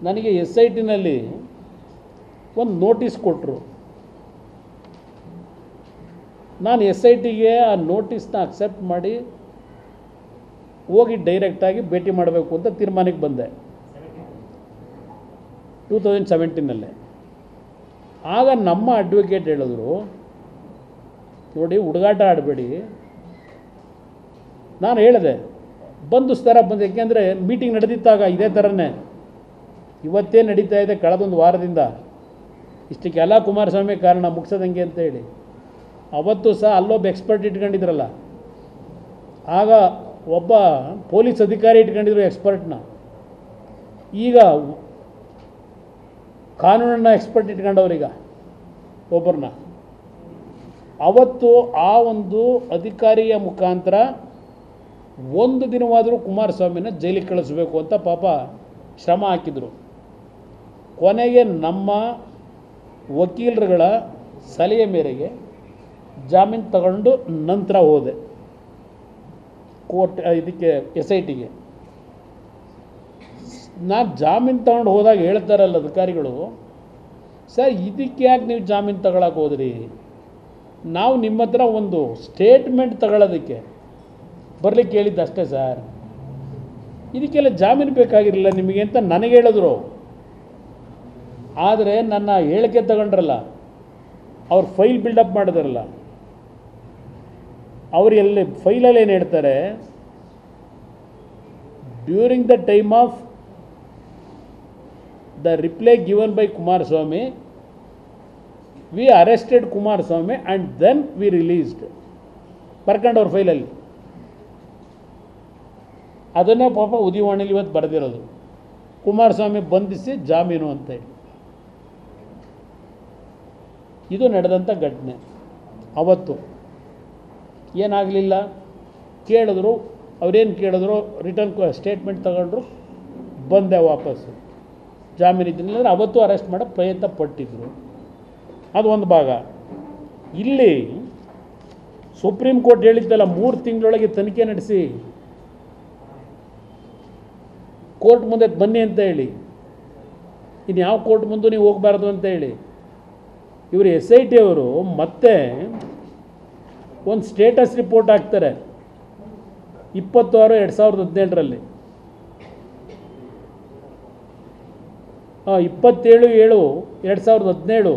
ನನಗೆ SITನಲ್ಲಿ ಒಂದು ನೋಟಿಸ್ ಕೊಟ್ಟರು. ನಾನು SITಗೆ ಆ ನೋಟಿಸ್ನ ಅಕ್ಸೆಪ್ಟ್ ಮಾಡಿ ಹೋಗಿ ಡೈರೆಕ್ಟಾಗಿ ಭೇಟಿ ಮಾಡಬೇಕು ಅಂತ ತೀರ್ಮಾನಕ್ಕೆ ಬಂದೆ 2017ನಲ್ಲೇ. ಆಗ ನಮ್ಮ ಅಡ್ವೊಕೇಟ್ ಹೇಳಿದ್ರು, ನೋಡಿ ಹುಡುಗಾಟ ಆಡಬೇಡಿ. ನಾನು ಹೇಳಿದೆ ಬಂದು ಥರ ಬಂದು, ಯಾಕೆಂದರೆ ಮೀಟಿಂಗ್ ನಡೆದಿತ್ತಾಗ ಇದೇ ಥರನೇ ಇವತ್ತೇ ನಡೀತಾ ಇದೆ ಕಳೆದೊಂದು ವಾರದಿಂದ. ಇಷ್ಟಕ್ಕೆಲ್ಲ ಕುಮಾರಸ್ವಾಮಿ ಕಾರಣ ಮುಗಿಸೋದಂಗೆ ಅಂತ ಹೇಳಿ. ಅವತ್ತು ಸಹ ಅಲ್ಲೊಬ್ಬ ಎಕ್ಸ್ಪರ್ಟ್ ಇಟ್ಕೊಂಡಿದ್ರಲ್ಲ, ಆಗ ಒಬ್ಬ ಪೊಲೀಸ್ ಅಧಿಕಾರಿ ಇಟ್ಕೊಂಡಿದ್ರು ಎಕ್ಸ್ಪರ್ಟ್ನ, ಈಗ ಕಾನೂನನ್ನ ಎಕ್ಸ್ಪರ್ಟ್ ಇಟ್ಕೊಂಡವ್ರೀಗ ಒಬ್ಬರನ್ನ. ಅವತ್ತು ಆ ಒಂದು ಅಧಿಕಾರಿಯ ಮುಖಾಂತರ ಒಂದು ದಿನವಾದರೂ ಕುಮಾರಸ್ವಾಮಿನ ಜೈಲಿಗೆ ಕಳಿಸ್ಬೇಕು ಅಂತ ಪಾಪ ಶ್ರಮ ಹಾಕಿದರು. ಕೊನೆಗೆ ನಮ್ಮ ವಕೀಲರುಗಳ ಸಲಹೆ ಮೇರೆಗೆ ಜಾಮೀನು ತಗೊಂಡು ನಂತರ ಹೋದೆ ಕೋರ್ಟ್ ಇದಕ್ಕೆ SITಗೆ. ನಾನು ಜಾಮೀನು ತಗೊಂಡು ಹೋದಾಗ ಹೇಳ್ತಾರಲ್ಲ ಅಧಿಕಾರಿಗಳು, ಸರ್ ಇದಕ್ಕೆ ಯಾಕೆ ನೀವು ಜಾಮೀನು ತಗೊಳಕ್ಕೆ ಹೋದ್ರಿ, ನಾವು ನಿಮ್ಮ ಹತ್ರ ಒಂದು ಸ್ಟೇಟ್ಮೆಂಟ್ ತಗೊಳ್ಳೋದಕ್ಕೆ ಬರಲಿಕ್ಕೆ ಹೇಳಿದ್ದು ಅಷ್ಟೇ ಸರ್, ಇದಕ್ಕೆಲ್ಲ ಜಾಮೀನು ಬೇಕಾಗಿರಲಿಲ್ಲ ನಿಮಗೆ ಅಂತ ನನಗೆ ಹೇಳಿದ್ರು. ಆದರೆ ನನ್ನ ಹೇಳಿಕೆ ತಗೊಂಡ್ರಲ್ಲ, ಅವ್ರು ಫೈಲ್ ಬಿಲ್ಡಪ್ ಮಾಡಿದಾರಲ್ಲ, ಅವರು ಎಲ್ಲಿ ಫೈಲಲ್ಲಿ ಏನು ಹೇಳ್ತಾರೆ, during the time of the reply given by Kumaraswamy we arrested Kumaraswamy and then we released ಬರ್ಕೊಂಡವ್ರ ಫೈಲಲ್ಲಿ. ಅದನ್ನೇ ಪಾಪ ಉದಯವಾಣಿಲಿ ಇವತ್ತು ಬರೆದಿರೋದು, ಕುಮಾರಸ್ವಾಮಿ ಬಂಧಿಸಿ ಜಾಮೀನು ಅಂತ ಹೇಳಿ. ಇದು ನಡೆದಂಥ ಘಟನೆ. ಅವತ್ತು ಏನಾಗಲಿಲ್ಲ, ಕೇಳಿದ್ರು, ಅವರೇನು ಕೇಳಿದ್ರು, ರಿಟರ್ನ್ ಸ್ಟೇಟ್ಮೆಂಟ್ ತಗೊಂಡ್ರು, ಬಂದೆ ವಾಪಸ್ಸು. ಜಾಮೀನು ಇದ್ದಿಲ್ಲ, ಅವತ್ತು ಅರೆಸ್ಟ್ ಮಾಡೋ ಪ್ರಯತ್ನ ಪಟ್ಟಿದ್ರು. ಅದು ಒಂದು ಭಾಗ. ಇಲ್ಲಿ ಸುಪ್ರೀಂ ಕೋರ್ಟ್ ಹೇಳಿದ್ದಲ್ಲ, 3 ತಿಂಗಳೊಳಗೆ ತನಿಖೆ ನಡೆಸಿ ಕೋರ್ಟ್ ಮುಂದೆ ಬನ್ನಿ ಅಂತ ಹೇಳಿ, ಇನ್ನು ಯಾವ ಕೋರ್ಟ್ ಮುಂದೆ ನೀವು ಹೋಗಬಾರ್ದು ಅಂತ ಹೇಳಿ. ಇವರು SIT ಅವರು ಮತ್ತೆ ಒಂದು ಸ್ಟೇಟಸ್ ರಿಪೋರ್ಟ್ ಹಾಕ್ತಾರೆ 26/2017ರಲ್ಲಿ. 27/7/2017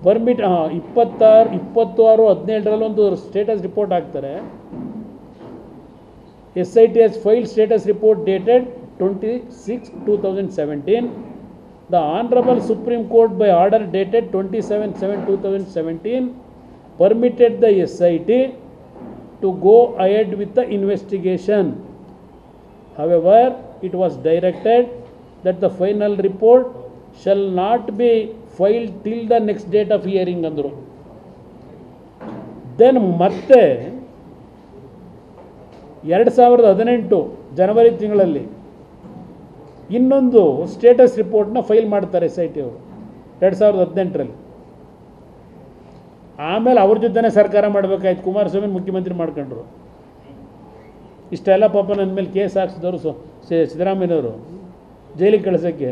ಪರ್ಮಿಟ್ 26/17ರಲ್ಲಿ ಒಂದು ಸ್ಟೇಟಸ್ ರಿಪೋರ್ಟ್ ಹಾಕ್ತಾರೆ. SIT has filed status report dated 26/2017. The Honorable Supreme Court by order dated 27/7/2017 permitted the SIT to go ahead with the investigation. However, it was directed that the final report shall not be filed till the next date of hearing ಅಂದರು. Then ಮತ್ತೆ 2018 ಜನವರಿ ತಿಂಗಳಲ್ಲಿ ಇನ್ನೊಂದು status ರಿಪೋರ್ಟ್ನ file ಮಾಡ್ತಾರೆ SIT ಅವರು 2018ರಲ್ಲಿ. ಆಮೇಲೆ ಅವ್ರ ಜೊತೆನೇ ಸರ್ಕಾರ ಮಾಡಬೇಕಾಯ್ತು, ಕುಮಾರಸ್ವಾಮಿ ಮುಖ್ಯಮಂತ್ರಿ ಮಾಡ್ಕೊಂಡ್ರು. ಇಷ್ಟೆಲ್ಲ ಪಾಪ ನನ್ನ ಮೇಲೆ ಕೇಸ್ ಹಾಕ್ಸಿದವರು ಸಿದ್ದರಾಮಯ್ಯನವರು ಜೈಲಿಗೆ ಕಳಿಸೋಕ್ಕೆ,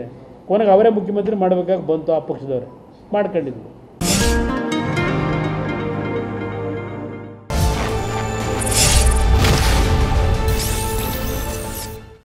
ಕೊನೆಗೆ ಅವರೇ ಮುಖ್ಯಮಂತ್ರಿ ಮಾಡಬೇಕಾಗಿ ಬಂತು, ಆ ಪಕ್ಷದವರೇ ಮಾಡ್ಕೊಂಡಿದ್ರು.